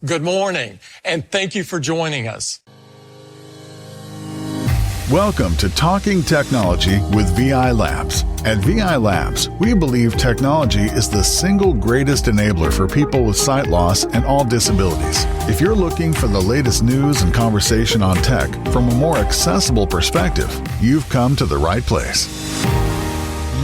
Good morning, and thank you for joining us. Welcome to Talking Technology with VI Labs. At VI Labs, we believe technology is the single greatest enabler for people with sight loss and all disabilities. If you're looking for the latest news and conversation on tech from a more accessible perspective, you've come to the right place.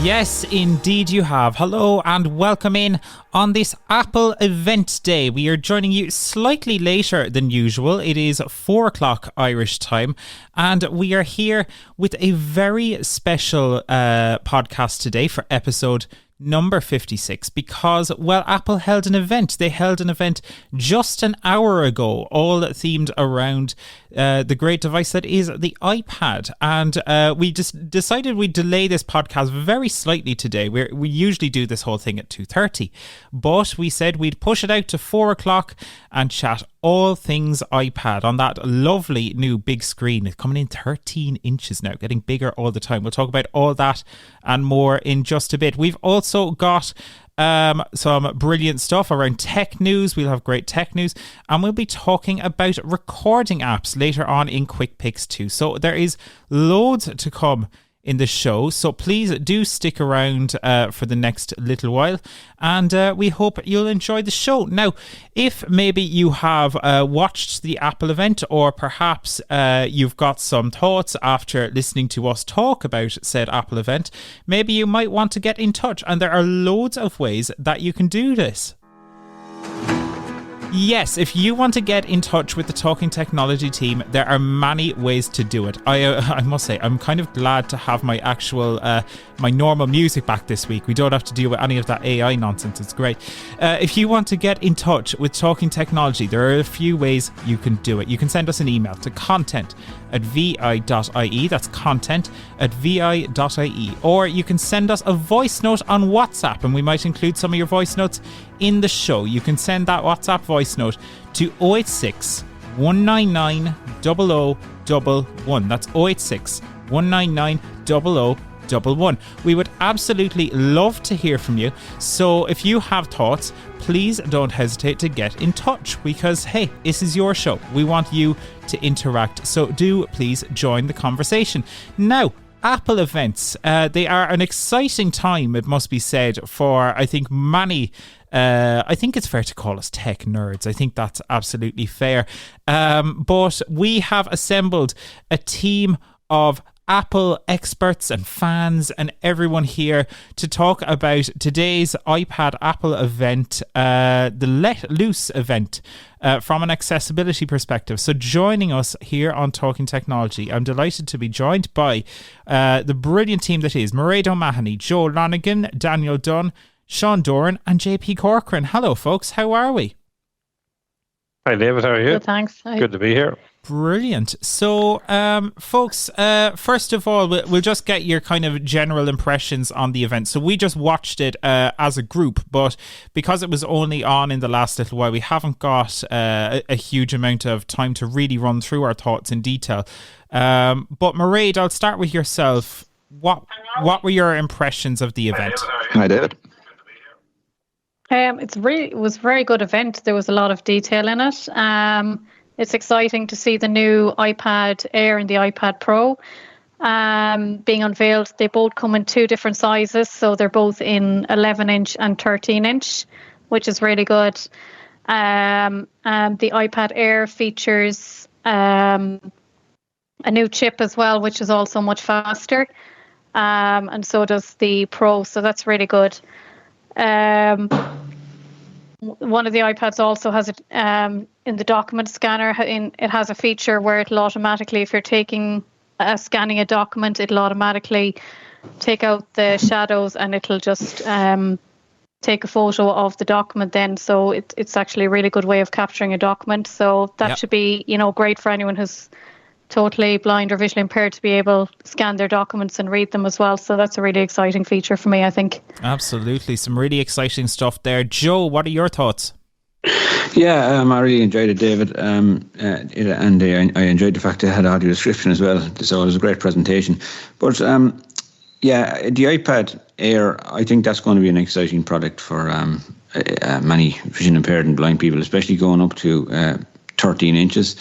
Yes, indeed you have. Hello and welcome in on this Apple event day. We are joining you slightly later than usual. It is 4 o'clock Irish time, and we are here with a very special podcast today for episode number 56 because, well, Apple held an event. They held an event just an hour ago, all themed around the great device that is the iPad. And we just decided we'd delay this podcast very slightly today. We usually do this whole thing at 2:30, but we said we'd push it out to 4 o'clock and chat all things iPad on that lovely new big screen. It's coming in 13 inches now, getting bigger all the time. We'll talk about all that and more in just a bit. We've also got some brilliant stuff around tech news. We'll have great tech news, and we'll be talking about recording apps later on in Quick Picks too. So there is loads to come in the show, so please do stick around for the next little while, and we hope you'll enjoy the show. Now, if maybe you have watched the Apple event, or perhaps you've got some thoughts after listening to us talk about said Apple event, maybe you might want to get in touch, and there are loads of ways that you can do this. Yes, if you want to get in touch with the Talking Technology team, there are many ways to do it. I must say, I'm kind of glad to have my actual, my normal music back this week. We don't have to deal with any of that AI nonsense. It's great. If you want to get in touch with Talking Technology, there are a few ways you can do it. You can send us an email to content@vi.ie. That's content@vi.ie. Or you can send us a voice note on WhatsApp, and we might include some of your voice notes in the show. You can send that WhatsApp voice note to 086 199 0011. That's 086 199 0011. We would absolutely love to hear from you. So if you have thoughts, please don't hesitate to get in touch, because hey, this is your show. We want you to interact. So do please join the conversation. Now, Apple events, they are an exciting time, it must be said, for I think many. I think it's fair to call us tech nerds. I think that's absolutely fair. But we have assembled a team of Apple experts and fans and everyone here to talk about today's iPad Apple event, the Let Loose event, from an accessibility perspective. So joining us here on Talking Technology, I'm delighted to be joined by the brilliant team that is Mairead O'Mahony, Joe Lonigan, Daniel Dunn, Sean Doran and JP Corcoran. Hello folks, how are we? Hi David, how are you? Good, thanks. Hi. Good to be here. Brilliant. So folks, first of all, we'll just get your kind of general impressions on the event. So we just watched it as a group, but because it was only on in the last little while, we haven't got a huge amount of time to really run through our thoughts in detail. But Mairead, I'll start with yourself. What were your impressions of the event? Hi David. It was a very good event. There was a lot of detail in it. It's exciting to see the new iPad Air and the iPad Pro being unveiled. They both come in two different sizes, so they're both in 11-inch and 13-inch, which is really good. The iPad Air features a new chip as well, which is also much faster, and so does the Pro, so that's really good. One of the iPads also has it in the document scanner. It has a feature where it'll automatically, if you're scanning a document, it'll automatically take out the shadows and it'll just take a photo of the document then. So it's actually a really good way of capturing a document. So that should be, great for anyone who's totally blind or visually impaired to be able to scan their documents and read them as well. So that's a really exciting feature for me, I think. Absolutely. Some really exciting stuff there. Joe, what are your thoughts? Yeah, I really enjoyed it, David. And I enjoyed the fact that it had audio description as well. So it was a great presentation. But the iPad Air, I think that's going to be an exciting product for many vision impaired and blind people, especially going up to 13 inches,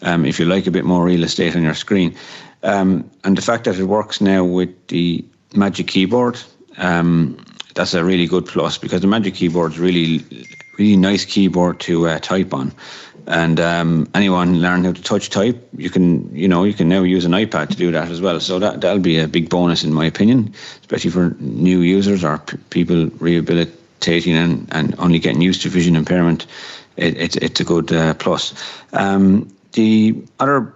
if you like a bit more real estate on your screen. And the fact that it works now with the Magic Keyboard, that's a really good plus, because the Magic Keyboard is really nice keyboard to type on. And anyone learn how to touch type, you can now use an iPad to do that as well. So that'll be a big bonus in my opinion, especially for new users or people rehabilitating and only getting used to vision impairment. It's a good plus. The other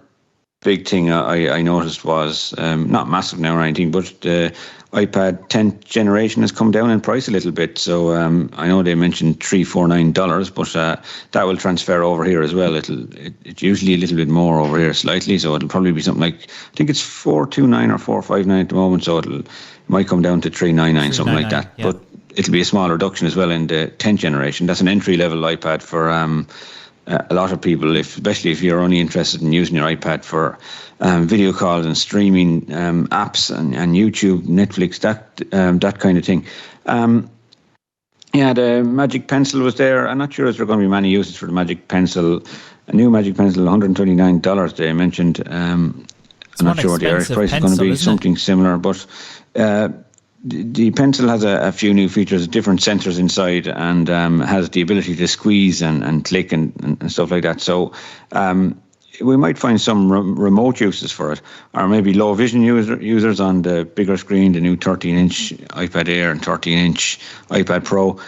big thing I noticed was not massive now or anything, but the iPad 10th generation has come down in price a little bit. So I know they mentioned $349, but that will transfer over here as well. It's usually a little bit more over here slightly, so it'll probably be something like, I think it's $429 or $459 at the moment. So it might come down to $399, something like that. Yeah. But it'll be a small reduction as well in the 10th generation. That's an entry level iPad for a lot of people, especially if you're only interested in using your iPad for video calls and streaming apps and YouTube, Netflix, that kind of thing. The Magic Pencil was there. I'm not sure if there are going to be many uses for the Magic Pencil. A new Magic Pencil, $129 they mentioned. I'm not sure what the Irish price is going to be, something similar. But the pencil has a few new features, different sensors inside, and has the ability to squeeze and click and stuff like that. So we might find some remote uses for it, or maybe low vision users on the bigger screen, the new 13-inch iPad Air and 13-inch iPad Pro.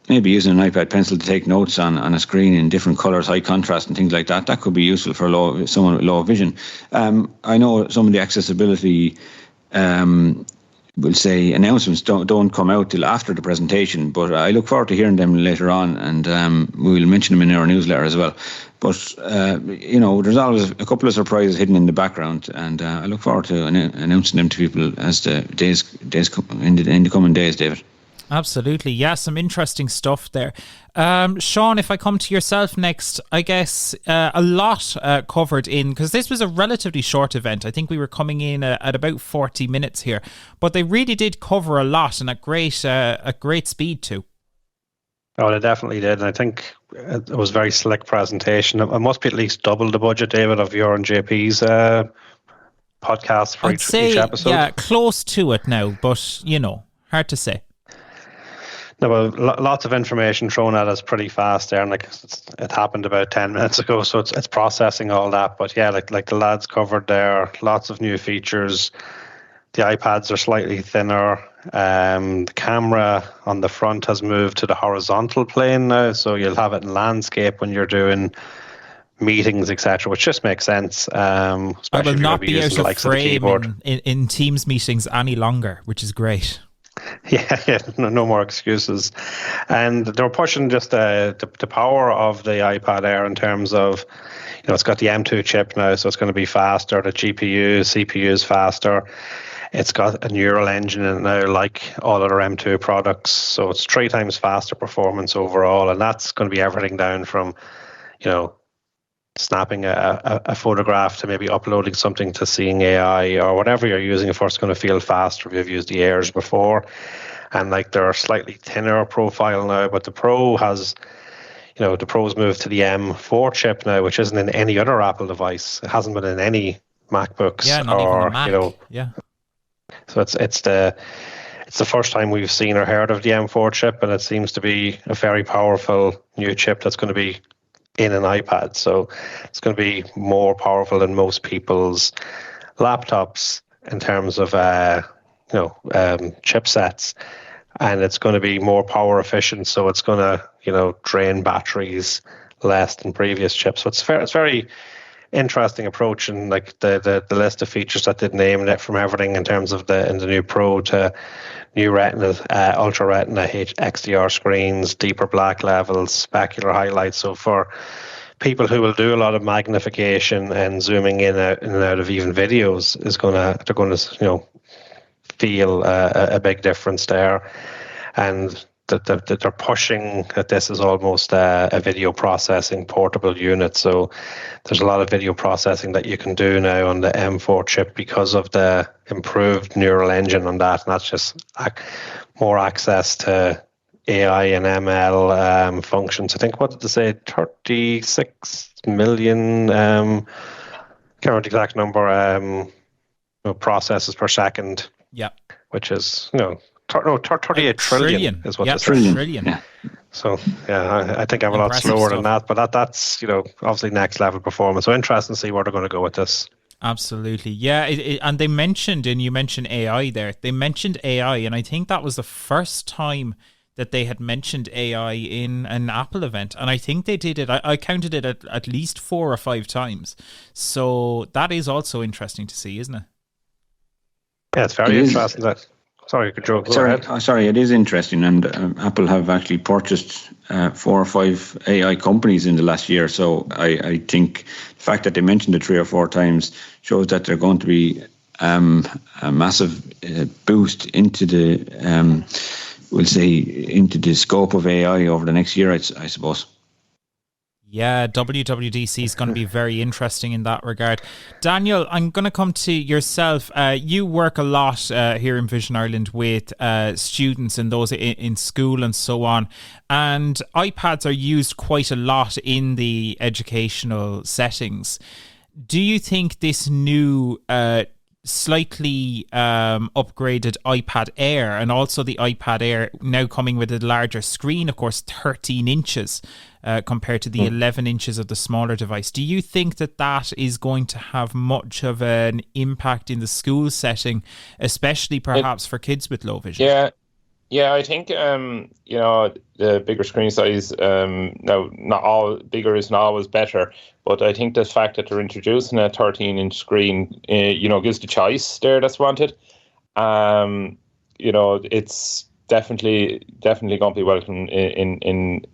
Maybe using an iPad Pencil to take notes on a screen in different colours, high contrast and things like that. That could be useful for someone with low vision. I know some of the accessibility we'll say announcements don't come out till after the presentation, but I look forward to hearing them later on, and we will mention them in our newsletter as well. But there's always a couple of surprises hidden in the background, and I look forward to announcing them to people as the days in the coming days, David. Absolutely. Yeah, some interesting stuff there. Sean, if I come to yourself next, I guess a lot covered in, because this was a relatively short event. I think we were coming in at about 40 minutes here, but they really did cover a lot and at great speed too. Oh, they definitely did. And I think it was a very slick presentation. It must be at least double the budget, David, of your and JP's podcast for each episode. Yeah, close to it now, but hard to say. No, well, lots of information thrown at us pretty fast there, and it happened about 10 minutes ago, so it's processing all that. But yeah, like the lads covered there, lots of new features. The iPads are slightly thinner. The camera on the front has moved to the horizontal plane now, so you'll have it in landscape when you're doing meetings, etc., which just makes sense. I will not be out of frame in Teams meetings any longer, which is great. Yeah, no more excuses. And they're pushing just the power of the iPad Air in terms of, it's got the M2 chip now, so it's going to be faster. The CPU is faster. It's got a neural engine in it now, like all other M2 products. So it's 3 times faster performance overall. And that's going to be everything down from, snapping a photograph to maybe uploading something to Seeing AI or whatever you're using it for. It's going to feel faster if you've used the Airs before. And they're a slightly thinner profile now, but the Pro has, the Pro's moved to the M4 chip now, which isn't in any other Apple device. It hasn't been in any MacBooks. Yeah, not even a Mac. Yeah. So it's the first time we've seen or heard of the M4 chip, and it seems to be a very powerful new chip that's going to be in an iPad. So it's going to be more powerful than most people's laptops in terms of chipsets, and it's going to be more power efficient. So it's going to drain batteries less than previous chips. So it's very interesting approach, and like the list of features that they'd named it, from everything in terms of in the new Pro to new Retina, Ultra Retina XDR screens, deeper black levels, specular highlights. So for people who will do a lot of magnification and zooming in and out of even videos, they're going to feel a big difference there, and that they're pushing that this is almost a video processing portable unit. So there's a lot of video processing that you can do now on the M4 chip because of the improved neural engine on that, and that's just more access to AI and ML functions. I think, what did they say? 36 million. Can't remember the exact number. Processes per second. Yeah. Which is 38 trillion is what this trillion. Yeah. So I think I'm a lot slower than that, but that's obviously next level performance. So interesting to see where they're going to go with this. Absolutely. Yeah. And they mentioned, and you mentioned AI there, they mentioned AI, and I think that was the first time that they had mentioned AI in an Apple event. And I think they did it, I counted it at least 4 or 5 times. So that is also interesting to see, isn't it? Yeah, it's very interesting. Sorry, you could joke. Sorry, it is interesting, and Apple have actually purchased 4 or 5 AI companies in the last year. So I think the fact that they mentioned it 3 or 4 times shows that they're going to be a massive boost into the, into the scope of AI over the next year, I suppose. Yeah, WWDC is going to be very interesting in that regard. Daniel, I'm going to come to yourself. You work a lot here in Vision Ireland with students and those in school and so on. And iPads are used quite a lot in the educational settings. Do you think this new slightly upgraded iPad Air, and also the iPad Air now coming with a larger screen, of course 13 inches compared to the 11 inches of the smaller device, do you think that is going to have much of an impact in the school setting, especially perhaps for kids with low vision? Yeah, I think the bigger screen size, now not all bigger isn't always better, but I think the fact that they're introducing a 13-inch screen, gives the choice there that's wanted. It's definitely going to be welcome in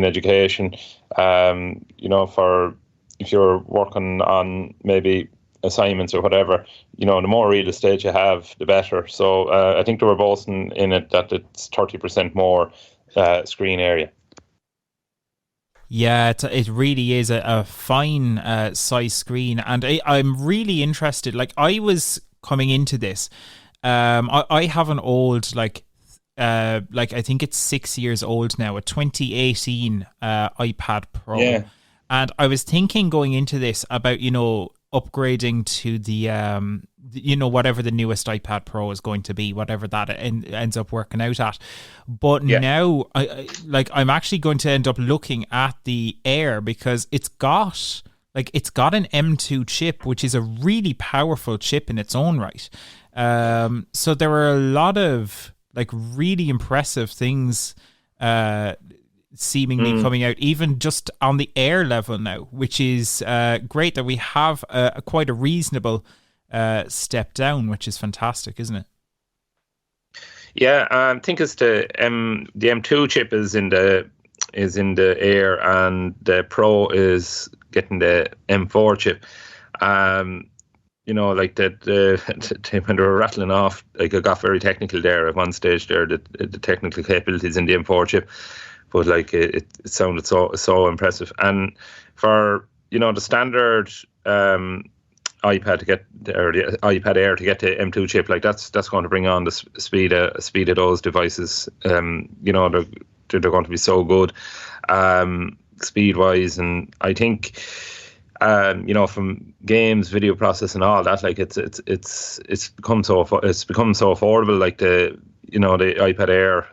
education. For if you're working on maybe assignments or whatever, the more real estate you have, the better. So I think they were boasting in it that it's 30% more screen area. Yeah, it really is a fine size screen, and I'm really interested. Like, I was coming into this, I have an old I think it's 6 years old now, a 2018 iPad Pro, and I was thinking going into this about upgrading to the whatever the newest iPad Pro is going to be, whatever that ends up working out at. But now I'm actually going to end up looking at the Air, because it's got an M2 chip, which is a really powerful chip in its own right. So there are a lot of really impressive things seemingly coming out, even just on the Air level now, which is great that we have quite a reasonable step down, which is fantastic, isn't it? Yeah, I think it's the M2 chip is in the Air, and the Pro is getting the M4 chip. When they were rattling off, it got very technical there at one stage there, the technical capabilities in the M4 chip, but it sounded so impressive. And for the standard iPad to get, or the iPad Air to get the M2 chip, that's going to bring on the speed of those devices. They're going to be so good speed wise, and I think from games, video processing, all that, it's become so affordable, the iPad Air,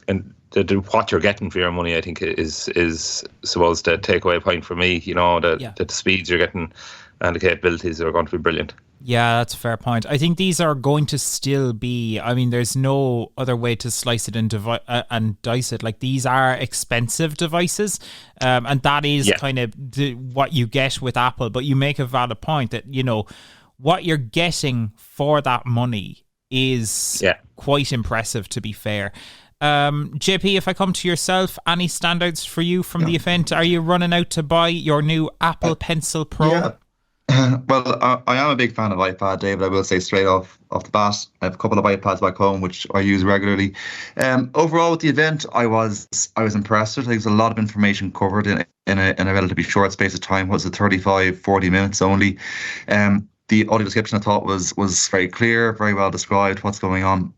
and what you're getting for your money, I think is supposed to take away point for me. That the speeds you're getting and the capabilities are going to be brilliant. Yeah, that's a fair point. I think these are going to still be, there's no other way to slice it and dice it. These are expensive devices, and that is kind of what you get with Apple. But you make a valid point that, what you're getting for that money is quite impressive, to be fair. JP, if I come to yourself, any standouts for you from the event? Are you running out to buy your new Apple Pencil Pro? Yeah. Well, I am a big fan of iPad, David. I will say straight off the bat, I have a couple of iPads back home which I use regularly. Overall, with the event, I was impressed. There's a lot of information covered in a relatively short space of time. What was it, 35-40 minutes only? The audio description, I thought, was very clear, very well described what's going on.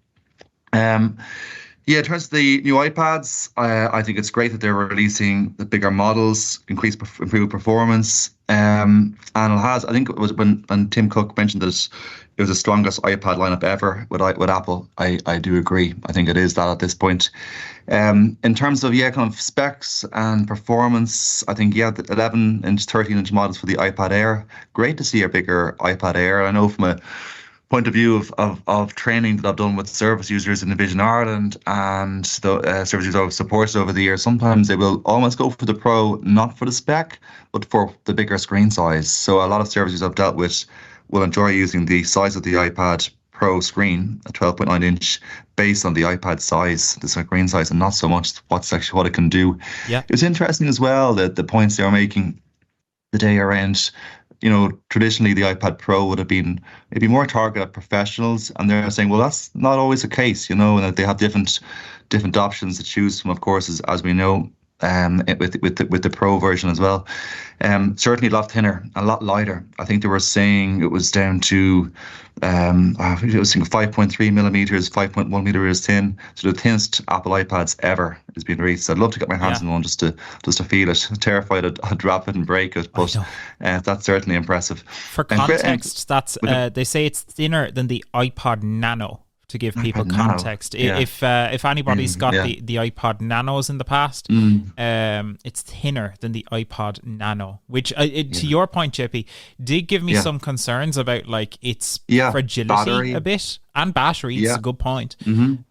Yeah, in terms of the new iPads, I think it's great that they're releasing the bigger models, improved performance. And it has, I think it was when Tim Cook mentioned that it was the strongest iPad lineup ever with Apple. I do agree. I think it is that at this point. In terms of kind of specs and performance, I think the 11-inch, 13-inch models for the iPad Air. Great to see a bigger iPad Air. I know from a point of view of training that I've done with service users in Vision Ireland and the service users I've supported over the years, sometimes they will almost go for the Pro, not for the spec, but for the bigger screen size. So a lot of service users I've dealt with will enjoy using the size of the iPad Pro screen, a 12.9 inch, based on the iPad size, the screen size, and not so much what it can do. Yeah. It was interesting as well that the points they were making the day around, traditionally the iPad Pro would have been maybe more targeted at professionals, and they're saying, well, that's not always the case, and that they have different options to choose from, of course, as we know, with the Pro version as well. Certainly a lot thinner, a lot lighter. I think they were saying it was down to, I think it was 5.3 millimeters, 5.1 millimeters thin. So the thinnest Apple iPads ever has been released. So I'd love to get my hands on one just to feel it. I'm terrified I'd drop it and break it, but that's certainly impressive. For context, they say it's thinner than the iPod Nano. To give people context, if anybody's got the iPod Nanos in the past, it's thinner than the iPod Nano, which to your point, JP, did give me some concerns about its fragility battery. A bit, and battery. It's a good point.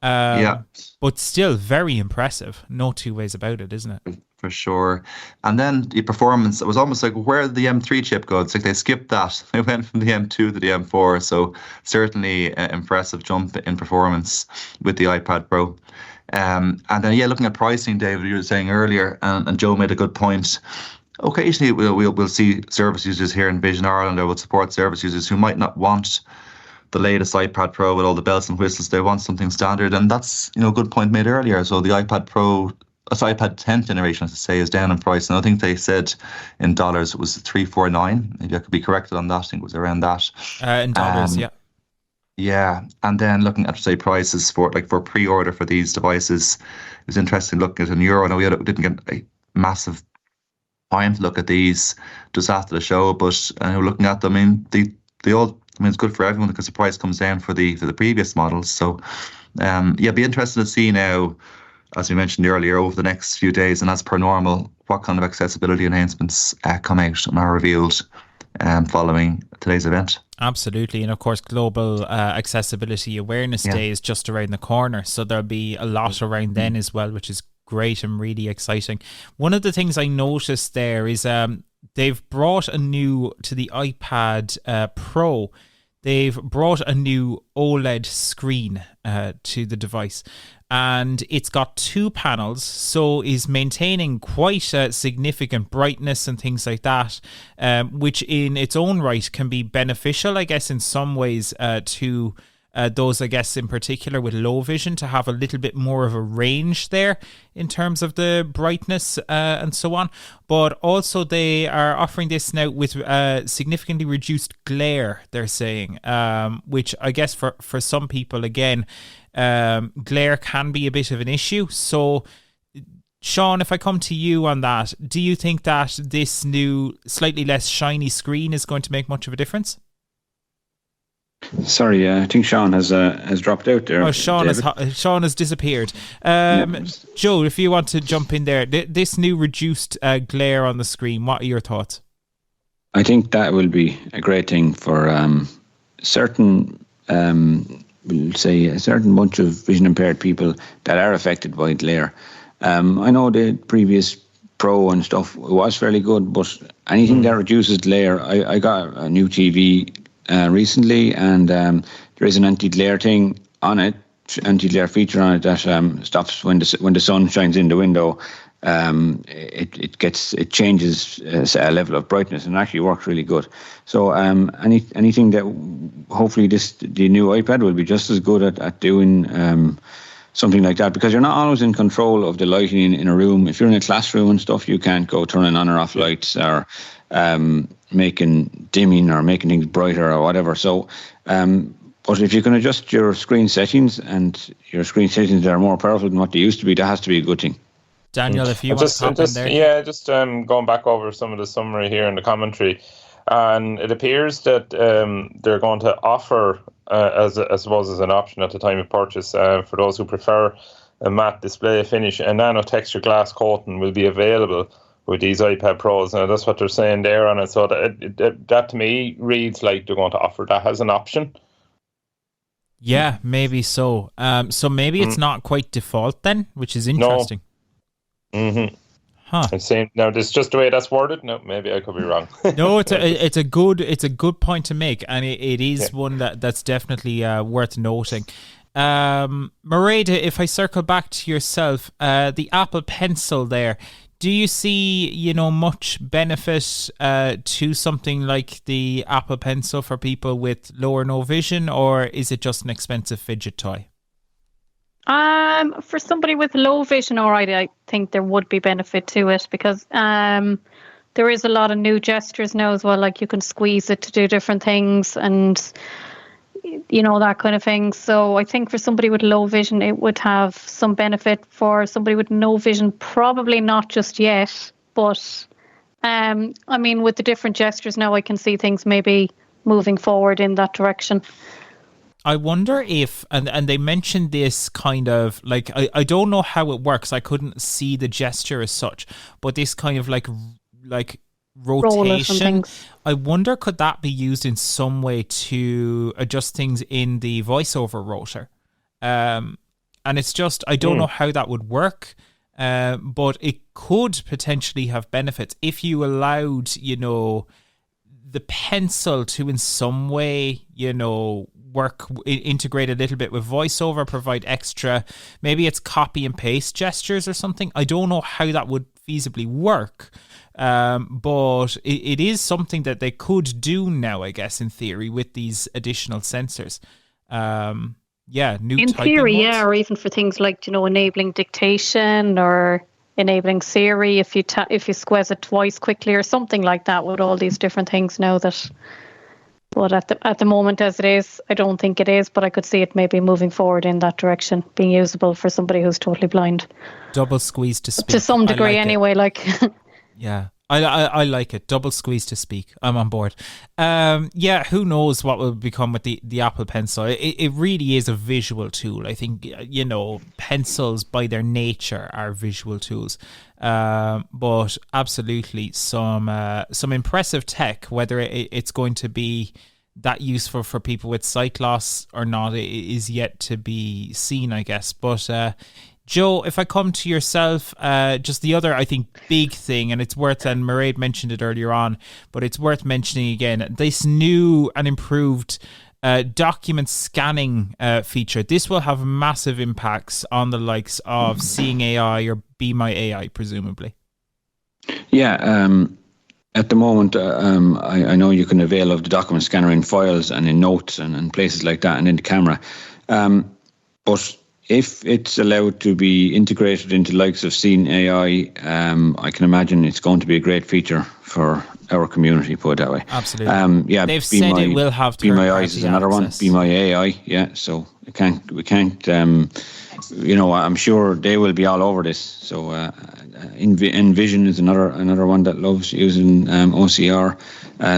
But still very impressive. No two ways about it, isn't it? For sure. And then the performance, it was almost like, where did the M3 chip go? It's like they skipped that. They went from the M2 to the M4. So certainly an impressive jump in performance with the iPad Pro. And then, looking at pricing, David, you were saying earlier, and Joe made a good point. Occasionally we'll see service users here in Vision Ireland, or will support service users who might not want the latest iPad Pro with all the bells and whistles. They want something standard. And that's, a good point made earlier. So the iPad Pro, iPad 10th generation, I should say, is down in price. And I think they said in dollars it was $349. Maybe I could be corrected on that. I think it was around that. In dollars, yeah. Yeah. And then looking at, say, prices for pre-order for these devices, it was interesting looking at in euro. I know we didn't get a massive time to look at these just after the show, but looking at them, it's good for everyone because the price comes down for the previous models. So, be interested to see now, as we mentioned earlier, over the next few days, and as per normal, what kind of accessibility enhancements come out and are revealed following today's event. Absolutely. And of course, Global Accessibility Awareness Day is just around the corner. So there'll be a lot around then as well, which is great and really exciting. One of the things I noticed there is they've brought to the iPad Pro, they've brought a new OLED screen to the device. And it's got 2 panels, so is maintaining quite a significant brightness and things like that, which in its own right can be beneficial, I guess, in some ways to those, I guess, in particular with low vision, to have a little bit more of a range there in terms of the brightness and so on. But also they are offering this now with significantly reduced glare, they're saying, which I guess for some people, again, glare can be a bit of an issue. So Sean, if I come to you on that, do you think that this new slightly less shiny screen is going to make much of a difference? Sorry, I think Sean has dropped out there. Oh, Sean has disappeared. Joe, if you want to jump in there, this new reduced glare on the screen, what are your thoughts? I think that will be a great thing for certain, we'll say, a certain bunch of vision impaired people that are affected by glare. I know the previous Pro and stuff was fairly good, but anything that reduces glare, I got a new TV recently, and there is an anti-glare thing on it, anti-glare feature on it that stops when the sun shines in the window. It changes a level of brightness and actually works really good. So anything that hopefully the new iPad will be just as good at doing something like that, because you're not always in control of the lighting in a room. If you're in a classroom and stuff, you can't go turning on or off lights or making dimming or making things brighter or whatever. So But if you can adjust your screen settings, and your screen settings are more powerful than what they used to be, that has to be a good thing. Daniel, if you want to comment there. Yeah, just going back over some of the summary here in the commentary, and it appears that they're going to offer, as I suppose as an option at the time of purchase, for those who prefer a matte display finish, a nano texture glass coating will be available with these iPad Pros. Now that's what they're saying there on it. So that to me reads like they're going to offer that as an option. Yeah, maybe so. So maybe it's not quite default then, which is interesting. No. Mm-hmm. Huh. I'm saying now this is just the way that's worded. No, maybe I could be wrong. No, it's a good point to make, and it is one that's definitely worth noting. Mairead, if I circle back to yourself, the Apple Pencil there, do you see, much benefit to something like the Apple Pencil for people with low or no vision, or is it just an expensive fidget toy? For somebody with low vision, all right, I think there would be benefit to it, because there is a lot of new gestures now as well. Like you can squeeze it to do different things, and that kind of thing. So I think for somebody with low vision, it would have some benefit. For somebody with no vision, probably not just yet. But with the different gestures now, I can see things maybe moving forward in that direction. I wonder if, and they mentioned this kind of like, I don't know how it works. I couldn't see the gesture as such, but this kind of like rotation. I wonder, could that be used in some way to adjust things in the voiceover rotor? And it's just, I don't know how that would work, but it could potentially have benefits if you allowed, the pencil to in some way, work, integrate a little bit with voiceover, provide extra, maybe it's copy and paste gestures or something. I don't know how that would feasibly work, but it is something that they could do now, I guess, in theory, with these additional sensors. New in theory, modes. Or even for things like enabling dictation or enabling Siri if you squeeze it twice quickly or something like that, with all these different things now that. But at the moment as it is, I don't think it is, but I could see it maybe moving forward in that direction, being usable for somebody who's totally blind. Double squeeze to speak. To some degree anyway, like. Yeah, I like it. Double squeeze to speak. I'm on board. Who knows what will become with the Apple Pencil. It really is a visual tool. I think, pencils by their nature are visual tools. But absolutely some impressive tech. Whether it's going to be that useful for people with sight loss or not is yet to be seen, I guess. But Joe, if I come to yourself, just the other, I think, big thing, and it's worth, and Mairead mentioned it earlier on, but it's worth mentioning again, this new and improved document scanning feature. This will have massive impacts on the likes of Seeing AI or Be My AI, presumably. Yeah, at the moment, I know you can avail of the document scanner in files and in notes and places like that, and in the camera. But if it's allowed to be integrated into the likes of Seeing AI, I can imagine it's going to be a great feature for our community, put it that way. Absolutely. They've said it will have Be My Eyes is another one. Be My AI, yeah. So we can't. I'm sure they will be all over this. So Envision is another one that loves using OCR.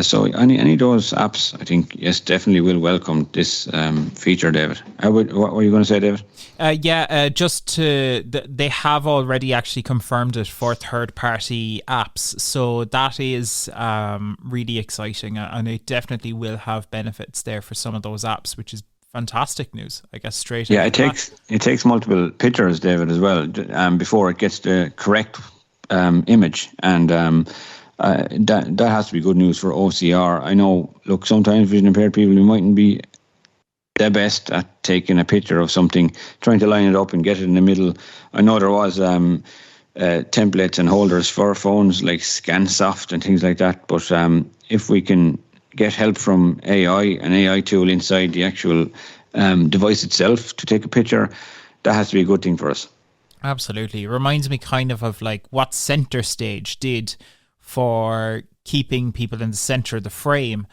So any of those apps, I think, yes, definitely will welcome this feature, David. What were you going to say, David? They have already actually confirmed it for third-party apps, so that is really exciting, and it definitely will have benefits there for some of those apps, which is fantastic news, I guess. Straight. Yeah, it takes multiple pictures, David, as well, before it gets the correct image, and that has to be good news for OCR. I know. Look, sometimes vision impaired people who mightn't be the best at taking a picture of something, trying to line it up and get it in the middle. I know there was templates and holders for phones like ScanSoft and things like that, but if we can get help from an AI tool inside the actual device itself to take a picture, that has to be a good thing for us. Absolutely. It reminds me kind of like what Center Stage did for keeping people in the center of the frame.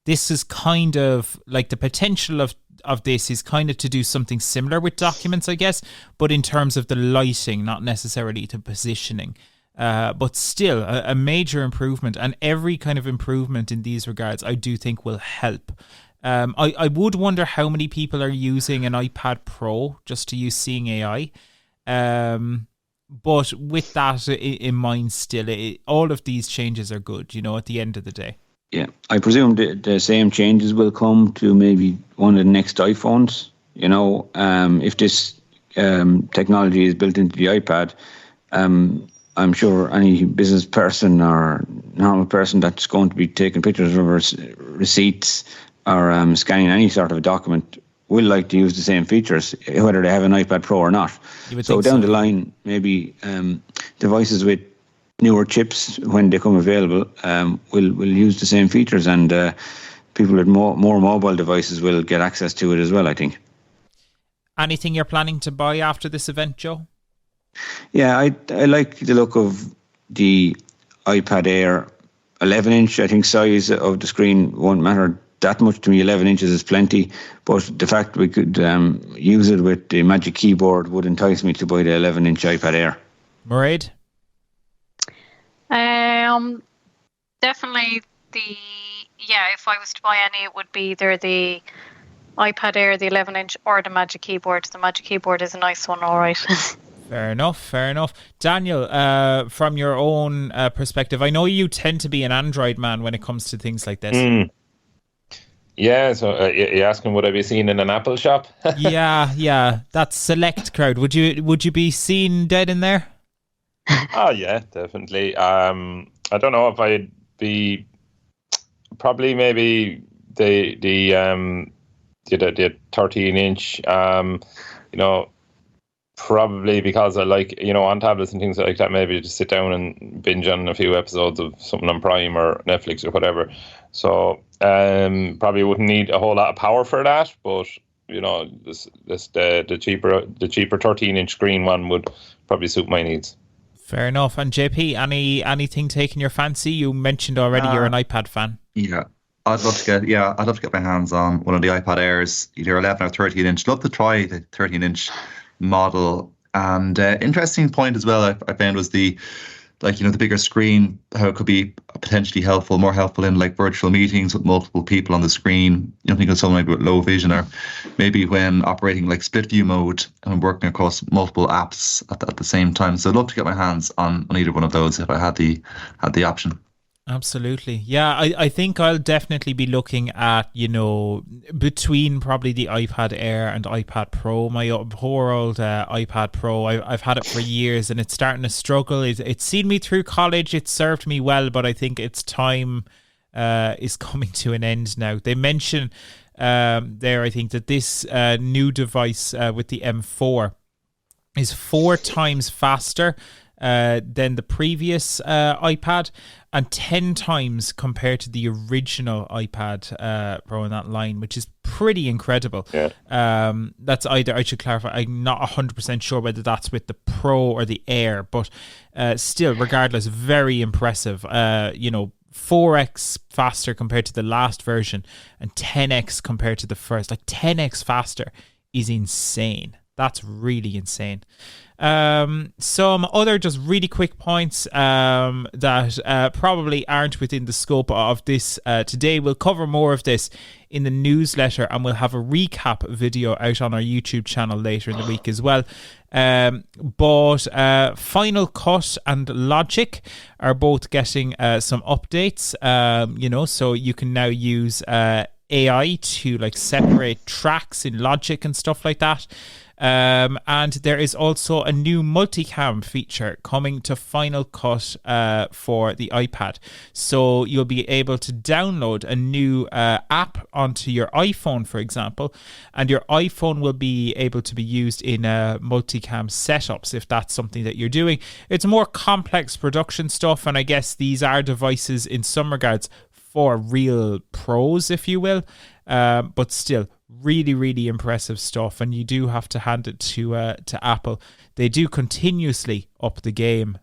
This is kind of like the potential of of this is kind of to do something similar with documents, I guess, but in terms of the lighting, not necessarily the positioning. But still, a major improvement, and every kind of improvement in these regards, I do think will help. I would wonder how many people are using an iPad Pro just to use Seeing AI. But with that in mind still, all of these changes are good, at the end of the day. Yeah, I presume the same changes will come to maybe one of the next iPhones. If this technology is built into the iPad, I'm sure any business person or normal person that's going to be taking pictures of receipts or scanning any sort of a document will like to use the same features, whether they have an iPad Pro or not. So down the line, maybe devices with newer chips, when they come available, will use the same features, and people with more mobile devices will get access to it as well, I think. Anything you're planning to buy after this event, Joe? Yeah, I like the look of the iPad Air 11-inch. I think size of the screen won't matter that much to me. 11 inches is plenty, but the fact we could use it with the Magic Keyboard would entice me to buy the 11-inch iPad Air. Mairead? Definitely if I was to buy any, it would be either the iPad Air, the 11-inch, or the Magic Keyboard. The Magic Keyboard is a nice one, all right. Fair enough. Daniel, from your own perspective, I know you tend to be an Android man when it comes to things like this. Yeah, so you're asking would I be seen in an Apple shop? yeah, that select crowd. Would you be seen dead in there? Oh yeah, definitely. I don't know if I'd be probably maybe the 13-inch. Probably because I like, on tablets and things like that, maybe just sit down and binge on a few episodes of something on Prime or Netflix or whatever. So probably wouldn't need a whole lot of power for that, but the cheaper 13-inch screen one would probably suit my needs. Fair enough. And JP, anything taking your fancy? You mentioned already you're an iPad fan. Yeah. I'd love to get my hands on one of the iPad Airs, either 11 or 13-inch. Love to try the 13-inch model. And interesting point as well I found was the bigger screen, how it could be potentially more helpful in like virtual meetings with multiple people on the screen. Think of someone maybe with low vision, or maybe when operating like split view mode and working across multiple apps at the same time. So I'd love to get my hands on either one of those if I had the option. Absolutely. Yeah, I think I'll definitely be looking at, between probably the iPad Air and iPad Pro. My poor old iPad Pro, I've had it for years and it's starting to struggle. It's seen me through college. It's served me well, but I think its time is coming to an end now. They mention there, I think, that this new device with the M4 is 4 times faster than the previous iPad, and 10 times compared to the original iPad Pro in that line, which is pretty incredible. Yeah. That's either, I should clarify, I'm not 100% sure whether that's with the Pro or the Air, but still, regardless, very impressive. 4x faster compared to the last version and 10x compared to the first. Like 10x faster is insane. That's really insane. Some other just really quick points that probably aren't within the scope of this today. We'll cover more of this in the newsletter, and we'll have a recap video out on our YouTube channel later in the week as well. But Final Cut and Logic are both getting some updates, so you can now use AI to like separate tracks in Logic and stuff like that. And there is also a new multicam feature coming to Final Cut for the iPad. So you'll be able to download a new app onto your iPhone, for example, and your iPhone will be able to be used in multicam setups if that's something that you're doing. It's more complex production stuff, and I guess these are devices in some regards for real pros, if you will, but still really, really impressive stuff, and you do have to hand it to Apple. They do continuously up the game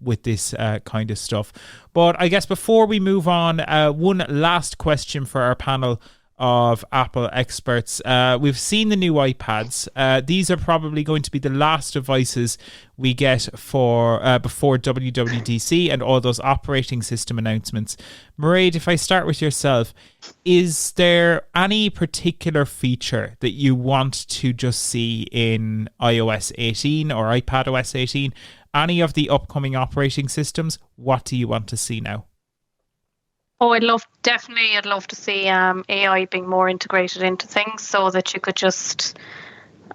with this kind of stuff. But I guess before we move on, one last question for our panel of Apple experts. We've seen the new iPads. These are probably going to be the last devices we get for before WWDC and all those operating system announcements. Mairead, if I start with yourself, is there any particular feature that you want to just see in iOS 18 or iPadOS 18? Any of the upcoming operating systems? What do you want to see now? Oh, I'd love to see AI being more integrated into things, so that you could just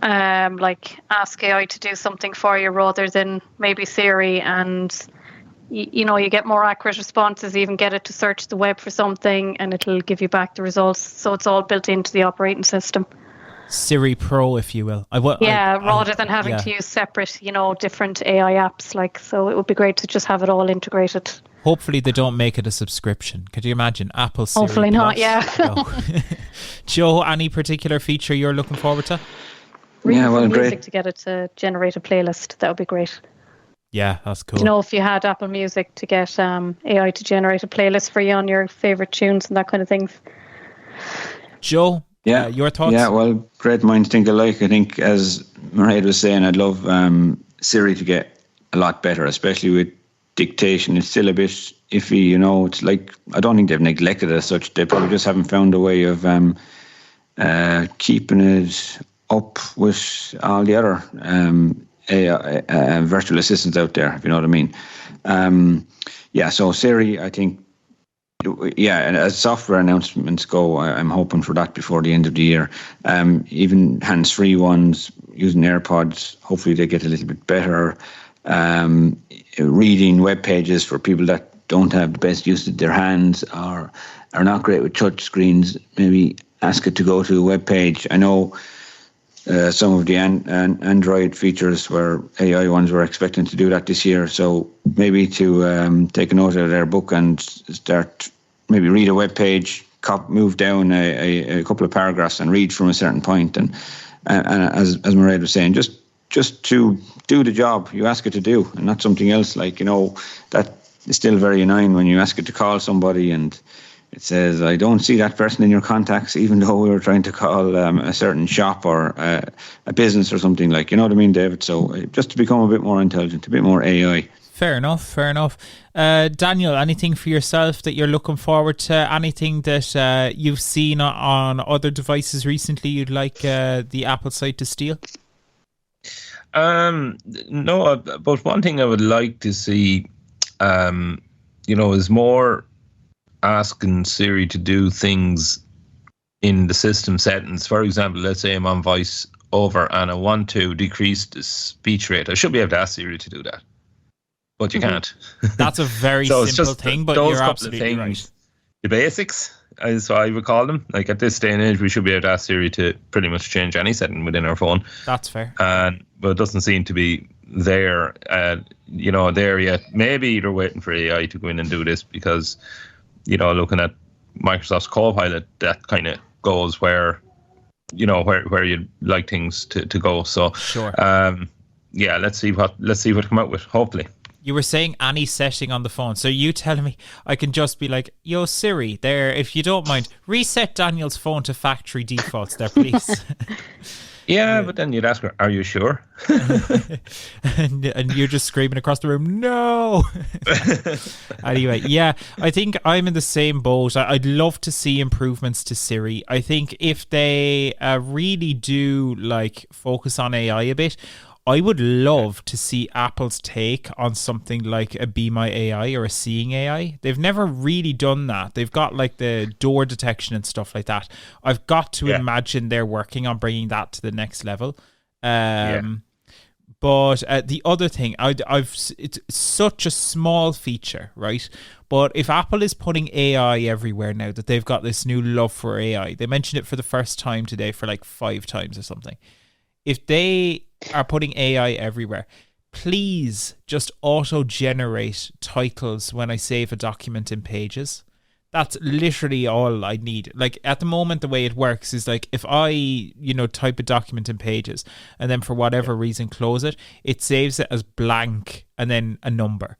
like ask AI to do something for you rather than maybe Siri, and you get more accurate responses. Even get it to search the web for something and it'll give you back the results. So it's all built into the operating system. Siri Pro, if you will. Rather than having to use separate, different AI apps. So it would be great to just have it all integrated. Hopefully they don't make it a subscription. Could you imagine Apple Siri Hopefully not, yeah. No. Joe, any particular feature you're looking forward to? Music to get it to generate a playlist. That would be great. Yeah, that's cool. If you had Apple Music to get AI to generate a playlist for you on your favourite tunes and that kind of things. Joe, your thoughts? Yeah, well, great minds think alike. I think, as Mairead was saying, I'd love Siri to get a lot better, especially with dictation. It's still a bit iffy, it's like, I don't think they've neglected it as such. They probably just haven't found a way of keeping it up with all the other AI, virtual assistants out there, if you know what I mean. So Siri, I think, and as software announcements go, I'm hoping for that before the end of the year. Even hands-free ones using AirPods, hopefully they get a little bit better. Reading web pages for people that don't have the best use of their hands or are not great with touch screens, maybe ask it to go to a web page. I know some of the Android features where AI ones were expecting to do that this year, so maybe to take a note out of their book and start, maybe read a web page, move down a couple of paragraphs and read from a certain point, and as Mairead was saying, just to do the job you ask it to do, and not something else. That is still very annoying when you ask it to call somebody and it says, I don't see that person in your contacts, even though we were trying to call a certain shop or a business or something, you know what I mean, David? So just to become a bit more intelligent, a bit more AI. Fair enough. Daniel, anything for yourself that you're looking forward to? Anything that you've seen on other devices recently you'd like the Apple side to steal? No, but one thing I would like to see, is more asking Siri to do things in the system settings. For example, let's say I'm on voice over and I want to decrease the speech rate. I should be able to ask Siri to do that, but you can't. That's a very simple thing, but you're absolutely right. The basics, as I would call them. At this day and age, we should be able to ask Siri to pretty much change any setting within our phone. That's fair. But it doesn't seem to be there yet. Maybe they're waiting for AI to go in and do this because, looking at Microsoft's Copilot, that kind of goes where you'd like things to go. So, sure. Let's see what come out with. Hopefully. You were saying any setting on the phone. So you telling me I can just be like, yo, Siri, there, if you don't mind, reset Daniel's phone to factory defaults there, please. Yeah, but then you'd ask her, are you sure? and you're just screaming across the room, no. Anyway, yeah, I think I'm in the same boat. I'd love to see improvements to Siri. I think if they really do focus on AI a bit, I would love to see Apple's take on something like a Be My AI or a Seeing AI. They've never really done that. They've got the door detection and stuff like that. I've got to imagine they're working on bringing that to the next level. But the other thing, it's such a small feature, right? But if Apple is putting AI everywhere now, that they've got this new love for AI, they mentioned it for the first time today for 5 times or something. If they are putting AI everywhere, please just auto-generate titles when I save a document in Pages. That's literally all I need. At the moment, the way it works is if I, type a document in Pages and then for whatever reason close it, it saves it as blank and then a number.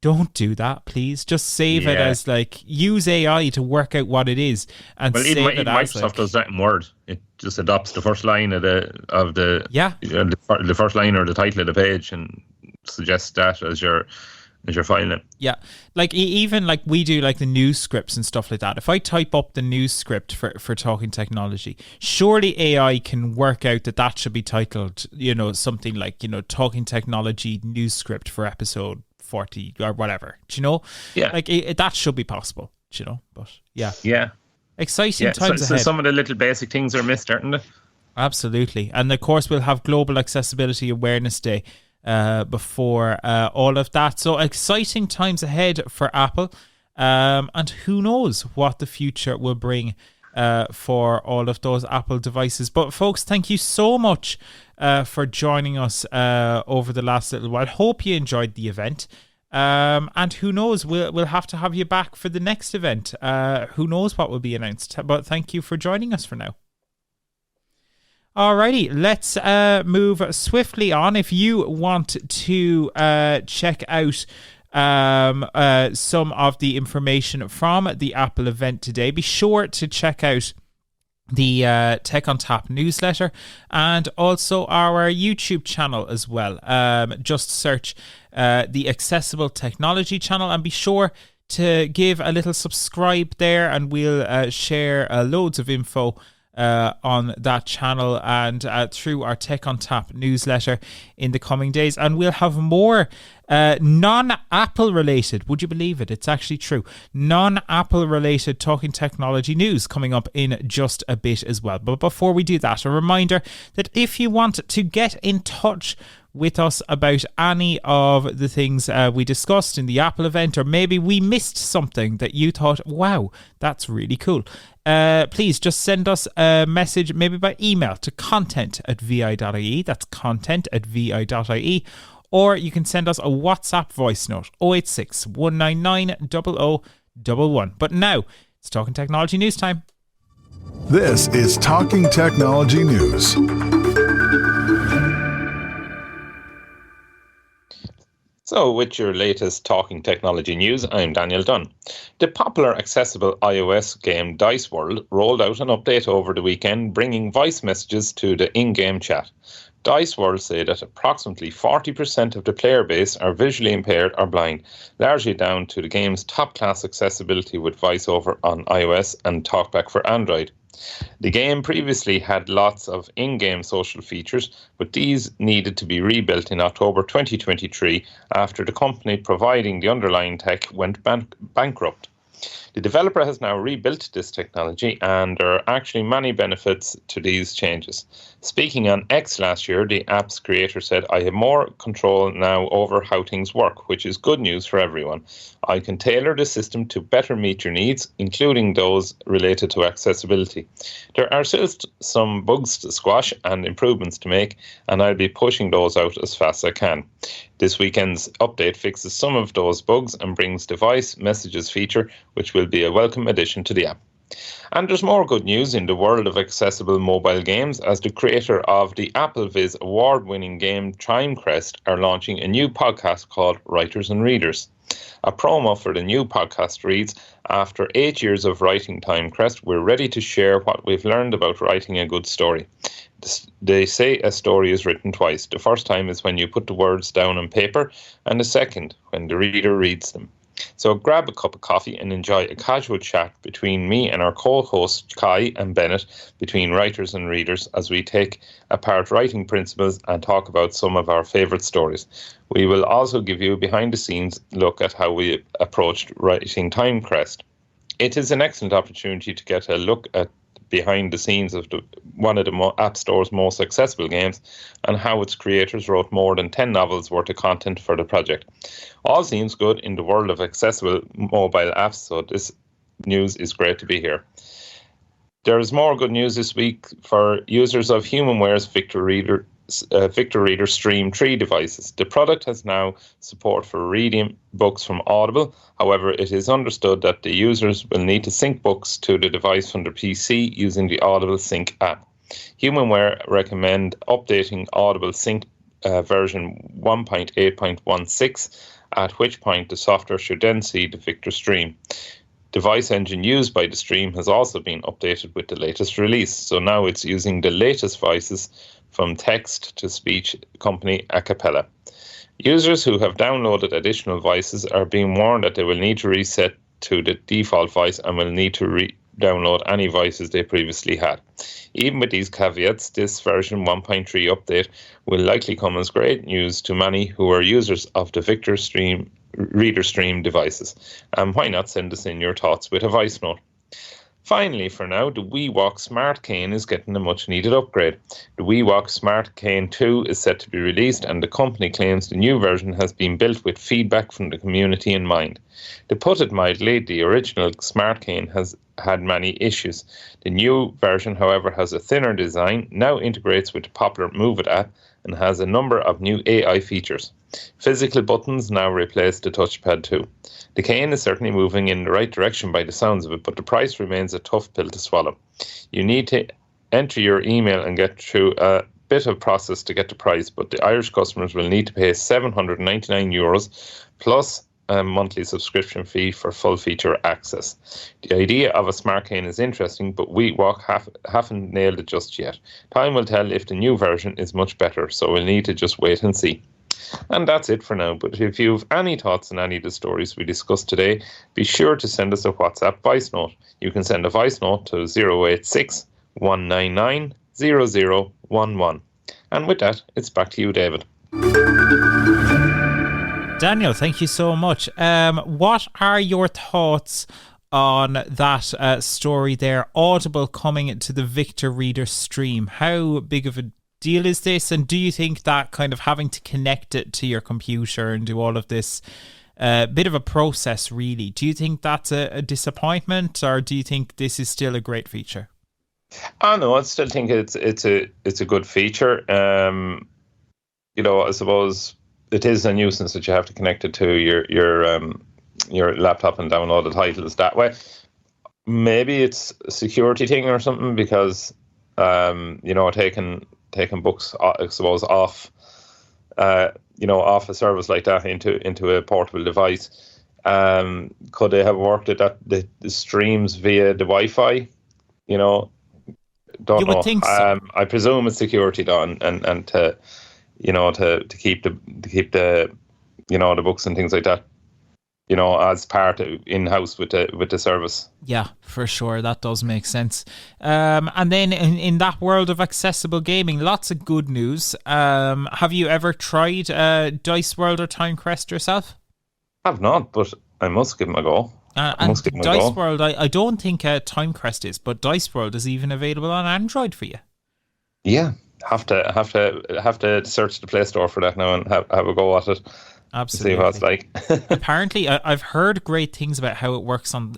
don't do that, please. Just save it as like, use AI to work out what it is, and save even it Microsoft as like, does that in Word. It just adopts the first line of the the first line or the title of the page and suggests that as your file name. Yeah, like even like we do like the news scripts and stuff like that. If I type up the news script for Talking Technology, surely AI can work out that should be titled, something like, Talking Technology news script for episode 40 or whatever. Do you know? Yeah. Like that should be possible. Do you know? But yeah. Yeah. Exciting times ahead. So some of the little basic things are missed, aren't they? Absolutely. And of course, we'll have Global Accessibility Awareness Day before all of that. So exciting times ahead for Apple. And who knows what the future will bring for all of those Apple devices. But folks, thank you so much for joining us over the last little while. Hope you enjoyed the event. And who knows, we'll have to have you back for the next event. Who knows what will be announced. But thank you for joining us for now. Alrighty, let's move swiftly on. If you want to check out some of the information from the Apple event today, be sure to check out the Tech on Tap newsletter and also our YouTube channel as well. Just search the Accessible Technology channel and be sure to give a little subscribe there, and we'll share loads of info on that channel and through our Tech on Tap newsletter in the coming days. And we'll have more non-Apple related, would you believe it? It's actually true, non-Apple related Talking Technology news coming up in just a bit as well. But before we do that, a reminder that if you want to get in touch with us about any of the things we discussed in the Apple event, or maybe we missed something that you thought, wow, that's really cool, please just send us a message, maybe by email, to content@vi.ie. That's content@vi.ie. Or you can send us a WhatsApp voice note, 086 199 0011. But now, it's Talking Technology News time. This is Talking Technology News. So, with your latest Talking Technology news, I'm Daniel Dunn. The popular accessible iOS game Dice World rolled out an update over the weekend, bringing voice messages to the in-game chat. Dice World say that approximately 40% of the player base are visually impaired or blind, largely down to the game's top-class accessibility with VoiceOver on iOS and TalkBack for Android. The game previously had lots of in-game social features, but these needed to be rebuilt in October 2023 after the company providing the underlying tech went bankrupt. The developer has now rebuilt this technology, and there are actually many benefits to these changes. Speaking on X last year, the app's creator said, "I have more control now over how things work, which is good news for everyone. I can tailor the system to better meet your needs, including those related to accessibility. There are still some bugs to squash and improvements to make, and I'll be pushing those out as fast as I can." This weekend's update fixes some of those bugs and brings the voice messages feature, which will be a welcome addition to the app. And there's more good news in the world of accessible mobile games, as the creator of the AppleVis award-winning game Timecrest are launching a new podcast called Writers and Readers. A promo for the new podcast reads, "After 8 years of writing Timecrest, we're ready to share what we've learned about writing a good story. They say a story is written twice. The first time is when you put the words down on paper, and the second when the reader reads them. So grab a cup of coffee and enjoy a casual chat between me and our co-hosts Kai and Bennett between Writers and Readers as we take apart writing principles and talk about some of our favourite stories. We will also give you a behind-the-scenes look at how we approached writing Timecrest. It is an excellent opportunity to get a look at behind the scenes of one of the App Store's most accessible games and how its creators wrote more than 10 novels worth of content for the project. All seems good in the world of accessible mobile apps, so this news is great to be here. There is more good news this week for users of HumanWare's Victor Reader Stream 3 devices. The product has now support for reading books from Audible. However, it is understood that the users will need to sync books to the device from their PC using the Audible Sync app. HumanWare recommend updating Audible Sync version 1.8.16, at which point the software should then see the Victor Stream. Device engine used by the Stream has also been updated with the latest release, so now it's using the latest voices from text-to-speech company Acapella. Users who have downloaded additional voices are being warned that they will need to reset to the default voice and will need to download any voices they previously had. Even with these caveats, this version 1.3 update will likely come as great news to many who are users of the Victor Stream Reader Stream devices. And why not send us in your thoughts with a voice note? Finally, for now, the WeeWalk Smart Cane is getting a much needed upgrade. The WeeWalk Smart Cane 2 is set to be released, and the company claims the new version has been built with feedback from the community in mind. To put it mildly, the original Smart Cane has had many issues. The new version, however, has a thinner design, now integrates with the popular Move It app, and has a number of new AI features. Physical buttons now replace the touchpad too. The cane is certainly moving in the right direction by the sounds of it, but the price remains a tough pill to swallow. You need to enter your email and get through a bit of process to get the price, but the Irish customers will need to pay €799 plus a monthly subscription fee for full feature access. The idea of a smart cane is interesting, but WeeWalk haven't nailed it just yet. Time will tell if the new version is much better, so we'll need to just wait and see. And that's it for now, but if you have any thoughts on any of the stories we discussed today, be sure to send us a WhatsApp voice note. You can send a voice note to 086 199 0011. And with that, it's back to you, David. Daniel, thank you so much. What are your thoughts on that story there, Audible coming to the Victor Reader Stream? How big of a deal is this, and do you think that kind of having to connect it to your computer and do all of this bit of a process, really, do you think that's a disappointment, or do you think this is still a great feature? No, I still think it's a good feature. I suppose it is a nuisance that you have to connect it to your laptop and download the titles that way. Maybe it's a security thing or something, because taking books, I suppose, off a service like that into a portable device. Could they have worked it that the streams via the Wi-Fi? Don't you know. Would think so. I presume it's security done, and to keep the the books and things like that, as part of in-house with the service. Yeah, for sure. That does make sense. And then in that world of accessible gaming, lots of good news. Have you ever tried Dice World or Timecrest yourself? I've not, but I must give them a go. And Dice World, I don't think Timecrest is, but Dice World is even available on Android for you. Yeah, have to search the Play Store for that now and have a go at it. Absolutely. See what it's like. Apparently, I've heard great things about how it works on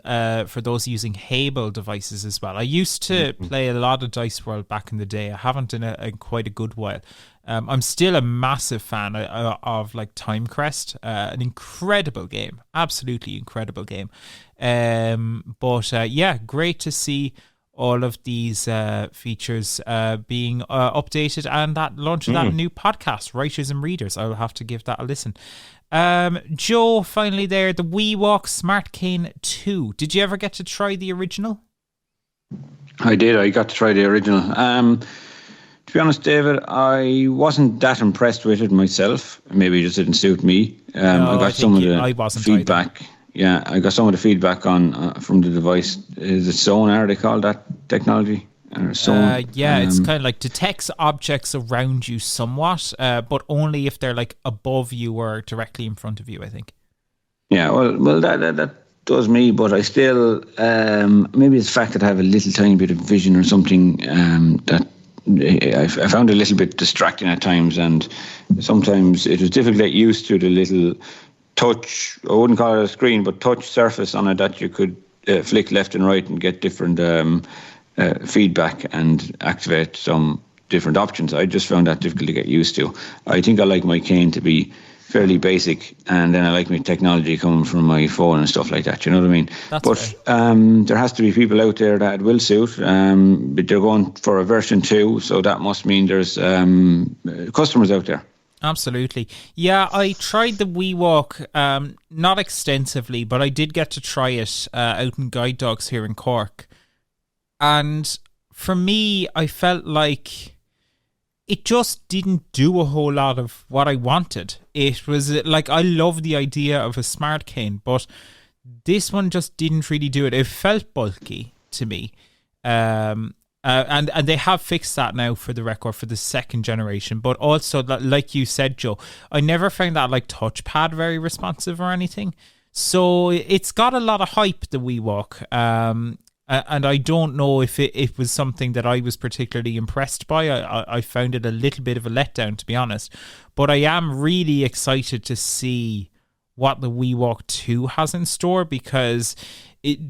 for those using Hable devices as well. I used to play a lot of Dice World back in the day. I haven't in quite a good while. I'm still a massive fan of like Timecrest. An incredible game, absolutely incredible game. But great to see all of these features being updated, and that launch of that new podcast, Writers and Readers. I'll have to give that a listen. Joe, finally there, the WeeWalk Smart Cane 2. Did you ever get to try the original? I did. I got to try the original. To be honest, David, I wasn't that impressed with it myself. Maybe it just didn't suit me. I got some of the feedback. Either. Yeah, I got some of the feedback on from the device. Is it sonar they call that technology? It's kind of like detects objects around you somewhat, but only if they're like above you or directly in front of you, I think. Yeah, well, that does me, but I still maybe it's the fact that I have a little tiny bit of vision or something that I found a little bit distracting at times, and sometimes it was difficult to get used to the little touch, I wouldn't call it a screen, but touch surface on it that you could flick left and right and get different feedback and activate some different options. I just found that difficult to get used to. I think I like my cane to be fairly basic, and then I like my technology coming from my phone and stuff like that, you know what I mean? But there has to be people out there that it will suit, but they're going for a version 2, so that must mean there's customers out there. Absolutely. Yeah, I tried the WeWalk, not extensively, but I did get to try it out in Guide Dogs here in Cork. And for me, I felt like it just didn't do a whole lot of what I wanted. It was like, I love the idea of a smart cane, but this one just didn't really do it. It felt bulky to me. And they have fixed that now, for the record, for the second generation. But also, like you said, Joe, I never found that like touchpad very responsive or anything. So it's got a lot of hype, the WeWalk. And I don't know if it was something that I was particularly impressed by. I found it a little bit of a letdown, to be honest. But I am really excited to see what the WeWalk 2 has in store, because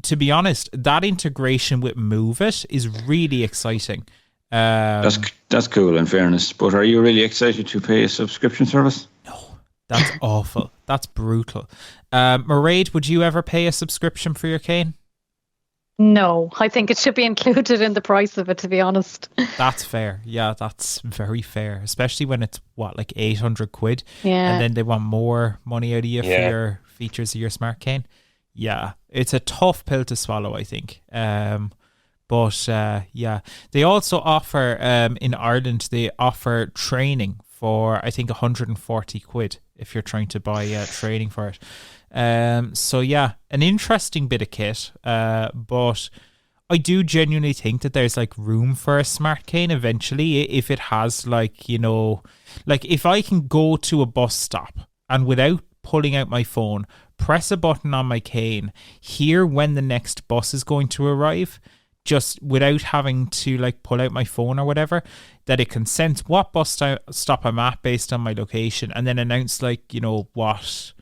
to be honest, that integration with Move It is really exciting. That's cool, in fairness. But are you really excited to pay a subscription service? No, that's awful. That's brutal. Mairead, would you ever pay a subscription for your cane? No, I think it should be included in the price of it, to be honest. That's fair. Yeah, that's very fair. Especially when it's, like 800 quid? Yeah. And then they want more money out of you for your features of your smart cane. Yeah, it's a tough pill to swallow, I think. But they also offer, in Ireland, they offer training for, I think, 140 quid if you're trying to buy training for it. So yeah, an interesting bit of kit, but I do genuinely think that there's like room for a smart cane eventually, if it has like, you know, like if I can go to a bus stop and without pulling out my phone, press a button on my cane, hear when the next bus is going to arrive, just without having to like pull out my phone or whatever, that it can sense what bus stop I'm at based on my location, and then announce like, you know, what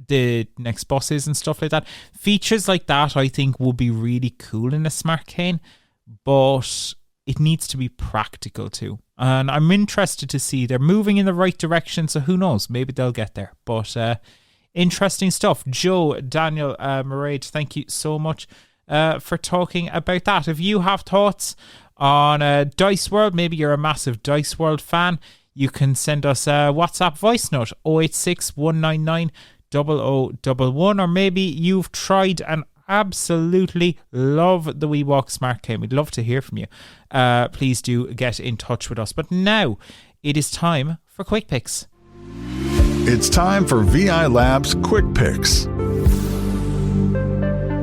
the next bus is and stuff like that. Features like that I think will be really cool in a smart cane, but it needs to be practical too. And I'm interested to see, they're moving in the right direction, so who knows, maybe they'll get there. But interesting stuff. Joe, Daniel, Mairead, thank you so much for talking about that. If you have thoughts on Dice World, maybe you're a massive Dice World fan, you can send us a WhatsApp voice note 086 199 0011, or maybe you've tried and absolutely love the WeWalk Smart Cane. We'd love to hear from you. Please do get in touch with us. But now it is time for Quick Picks. It's time for VI Labs Quick Picks.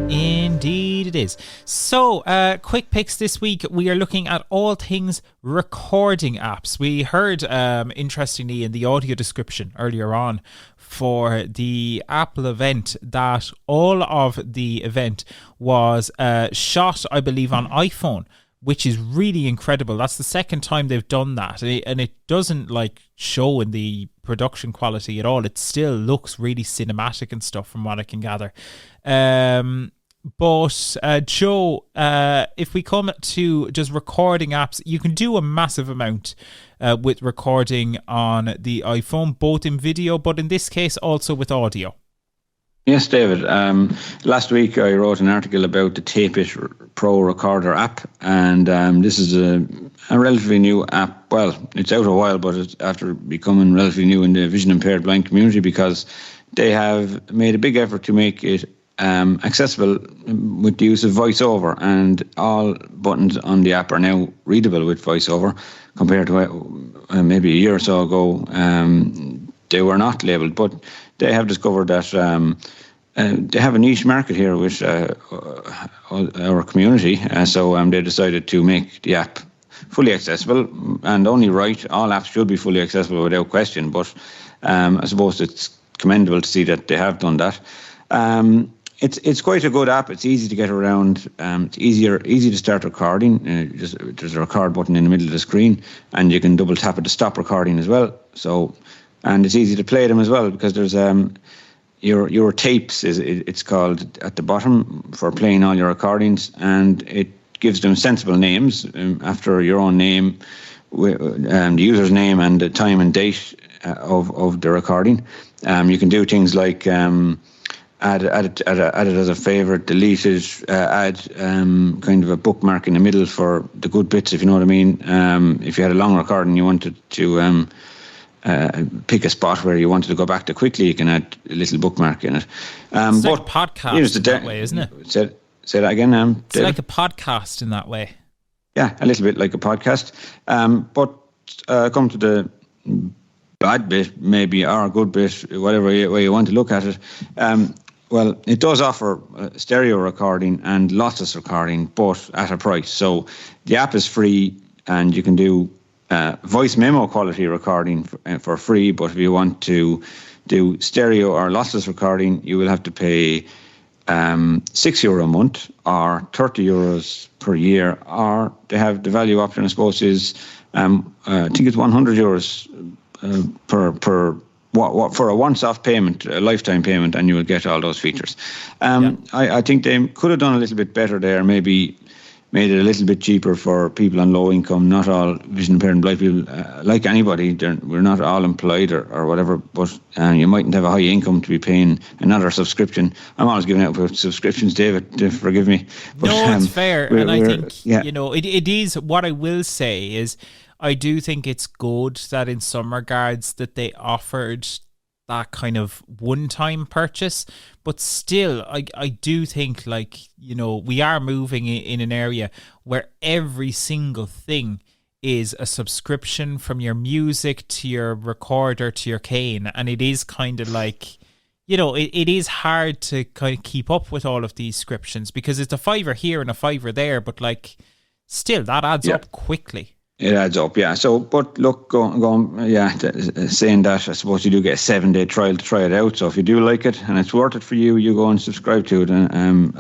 Indeed it is. So, quick picks this week, we are looking at all things recording apps. We heard, interestingly, in the audio description earlier on for the Apple event that all of the event was shot, I believe, on iPhone, which is really incredible. That's the second time they've done that, and it doesn't like show in the production quality at all. It still looks really cinematic and stuff from what I can gather. But Joe, if we come to just recording apps, you can do a massive amount with recording on the iPhone, both in video, but in this case also with audio. Yes, David. Last week I wrote an article about the Tape-It Pro Recorder app, and this is a relatively new app. Well, it's out a while, but it's after becoming relatively new in the vision impaired blind community, because they have made a big effort to make it accessible with the use of VoiceOver, and all buttons on the app are now readable with VoiceOver, compared to maybe a year or so ago they were not labelled. But they have discovered that they have a niche market here with our community, so they decided to make the app fully accessible, and only right. All apps should be fully accessible without question, but I suppose it's commendable to see that they have done that. It's quite a good app. It's easy to get around. It's easy to start recording. There's a record button in the middle of the screen, and you can double tap it to stop recording as well. So, and it's easy to play them as well, because there's your tapes it's called at the bottom for playing all your recordings, and it gives them sensible names after your own name, the user's name, and the time and date of the recording. You can do things like add it as a favorite, delete it, add kind of a bookmark in the middle for the good bits, if you know what I mean. If you had a long recording you wanted to pick a spot where you wanted to go back to quickly, you can add a little bookmark in it. It's like a podcast in that way, isn't it? Say that again. It's like a podcast in that way. Yeah, a little bit like a podcast. But come to the bad bit, maybe, or a good bit, whatever way you want to look at it. Well, it does offer stereo recording and lossless recording, but at a price. So the app is free, and you can do voice memo quality recording for free. But if you want to do stereo or lossless recording, you will have to pay €6 a month or €30 per year. Or they have the value option, I suppose, is I think it's €100 per for a once-off payment, a lifetime payment, and you will get all those features. I think they could have done a little bit better there, maybe made it a little bit cheaper for people on low income. Not all vision impaired and blind people, like anybody, we're not all employed or whatever, but you mightn't have a high income to be paying another subscription. I'm always giving out for subscriptions, David, forgive me. But, no, it's fair. And I think, it is, what I will say is, I do think it's good that in some regards that they offered that kind of one-time purchase, but still, I do think, like, we are moving in an area where every single thing is a subscription, from your music to your recorder to your cane, and it is kind of like, it is hard to kind of keep up with all of these subscriptions because it's a $5 here and a $5 there, but like, still, that adds up quickly. It adds up, yeah. So, but look, saying that, I suppose you do get a 7-day trial to try it out. So if you do like it and it's worth it for you, you go and subscribe to it. And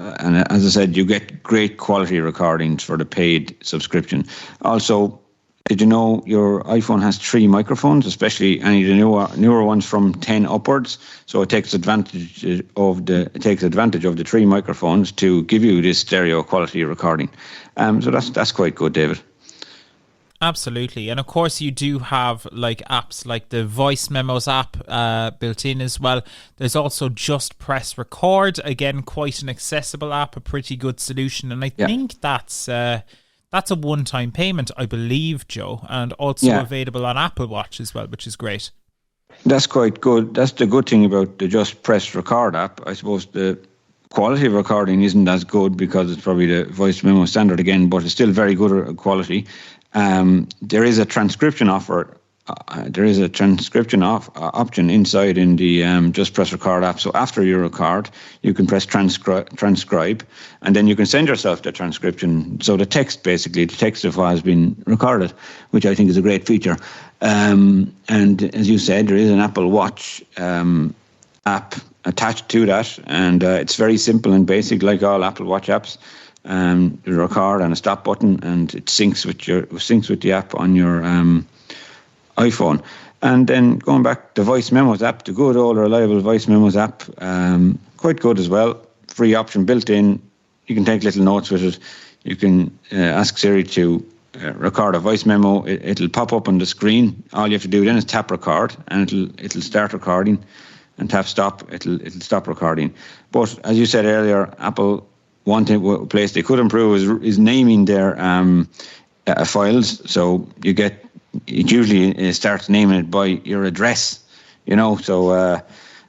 as I said, you get great quality recordings for the paid subscription. Also, did you know your iPhone has 3 microphones, especially any of the newer ones from 10 upwards? So it takes advantage of the 3 microphones to give you this stereo quality recording. So that's quite good, David. Absolutely. And of course you do have like apps like the Voice Memos app built in as well. There's also Just Press Record, again quite an accessible app, a pretty good solution, and I think that's a one-time payment, I believe, Joe, and also available on Apple Watch as well, which is great. That's quite good. That's the good thing about the Just Press Record app. I suppose the quality of recording isn't as good because it's probably the Voice Memo standard again, but it's still very good quality. There is a transcription offer. There is a transcription option inside in the Just Press Record app. So after you record, you can press transcribe, and then you can send yourself the transcription. So the text of what has been recorded, which I think is a great feature. And as you said, there is an Apple Watch app attached to that, and it's very simple and basic, like all Apple Watch apps. You record and a stop button, and it syncs with the app on your iPhone. And then going back, the Voice Memos app, the good old reliable Voice Memos app, quite good as well. Free option built in. You can take little notes with it. You can ask Siri to record a voice memo. It'll pop up on the screen. All you have to do then is tap record, and it'll start recording, and tap stop. It'll stop recording. But as you said earlier, Apple, one place they could improve is naming their files. So it usually starts naming it by your address, so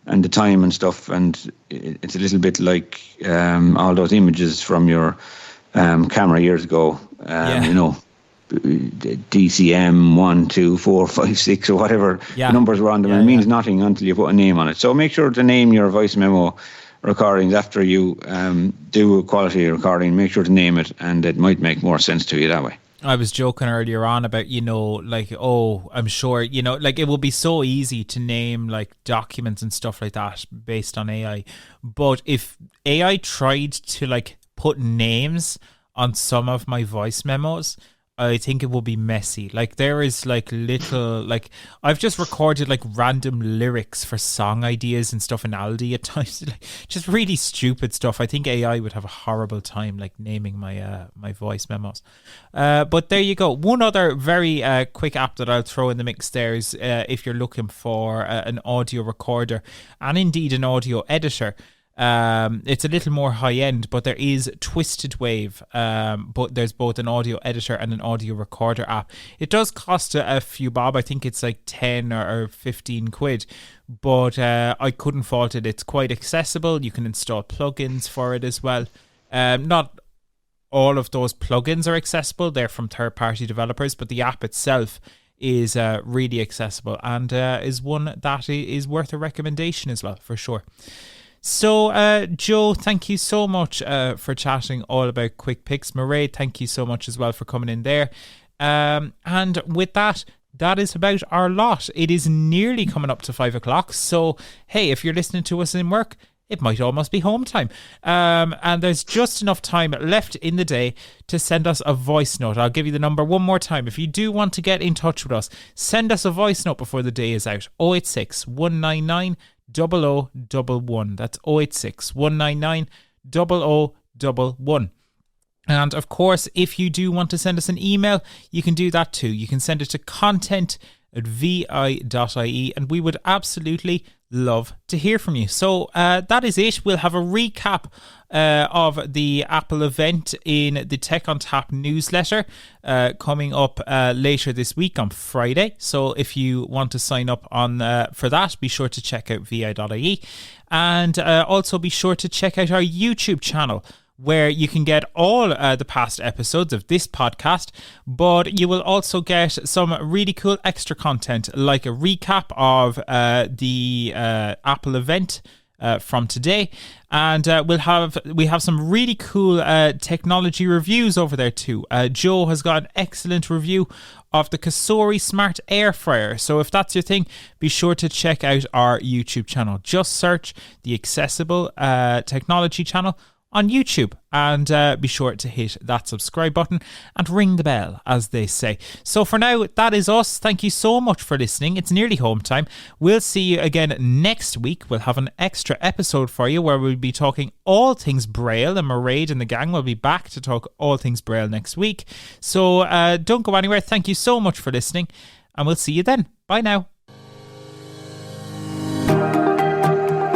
and the time and stuff, and it's a little bit like all those images from your camera years ago, DCM 1, 2, 4, 5, 6 or whatever numbers were on them. It means nothing until you put a name on it. So make sure to name your voice memo recordings after you do a quality recording. Make sure to name it, and it might make more sense to you that way. I was joking earlier on about, I'm sure, it would be so easy to name like documents and stuff like that based on AI. But if AI tried to like put names on some of my voice memos, I think it will be messy. Like there is like little, like I've just recorded like random lyrics for song ideas and stuff in Aldi at times, like just really stupid stuff. I think AI would have a horrible time like naming my my voice memos. But there you go. One other very quick app that I'll throw in the mix there is if you're looking for an audio recorder and indeed an audio editor. It's a little more high end, but there is Twisted Wave. But there's both an audio editor and an audio recorder app. It does cost a few bob. I think it's like 10 or 15 quid, but I couldn't fault it. It's quite accessible. You can install plugins for it as well. Not all of those plugins are accessible. They're from third-party developers, but the app itself is really accessible and is one that is worth a recommendation as well, for sure. So, Joe, thank you so much for chatting all about Quick Picks. Mairead, thank you so much as well for coming in there. And with that is about our lot. It is nearly coming up to 5 o'clock. So, hey, if you're listening to us in work, it might almost be home time. And there's just enough time left in the day to send us a voice note. I'll give you the number one more time. If you do want to get in touch with us, send us a voice note before the day is out. 086 199 0011. That's 086 199 0011. And of course, if you do want to send us an email, you can do that too. You can send it to content@vi.ie, and we would absolutely love to hear from you. So that is it. We'll have a recap of the Apple event in the Tech on Tap newsletter coming up later this week on Friday. So if you want to sign up on for that, be sure to check out vi.ie, and also be sure to check out our YouTube channel, where you can get all the past episodes of this podcast, but you will also get some really cool extra content, like a recap of the Apple event from today, and we have some really cool technology reviews over there too. Joe has got an excellent review of the Cosori Smart Air Fryer, so if that's your thing, be sure to check out our YouTube channel. Just search the Accessible Technology channel on YouTube, and be sure to hit that subscribe button and ring the bell, as they say. So for now, that is us. Thank you so much for listening. It's nearly home time. We'll see you again next week. We'll have an extra episode for you where we'll be talking all things Braille, and Mairead and the gang will be back to talk all things Braille next week. So don't go anywhere. Thank you so much for listening, and we'll see you then. Bye now.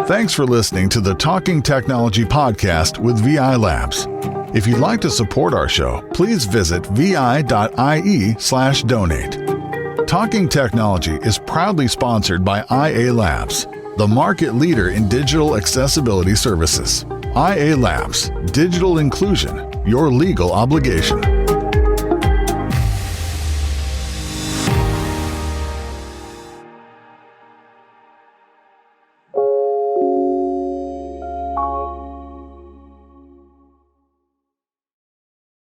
Thanks for listening to the Talking Technology podcast with VI Labs. If you'd like to support our show, please visit vi.ie/donate. Talking Technology is proudly sponsored by IA Labs, the market leader in digital accessibility services. IA Labs, digital inclusion, your legal obligation.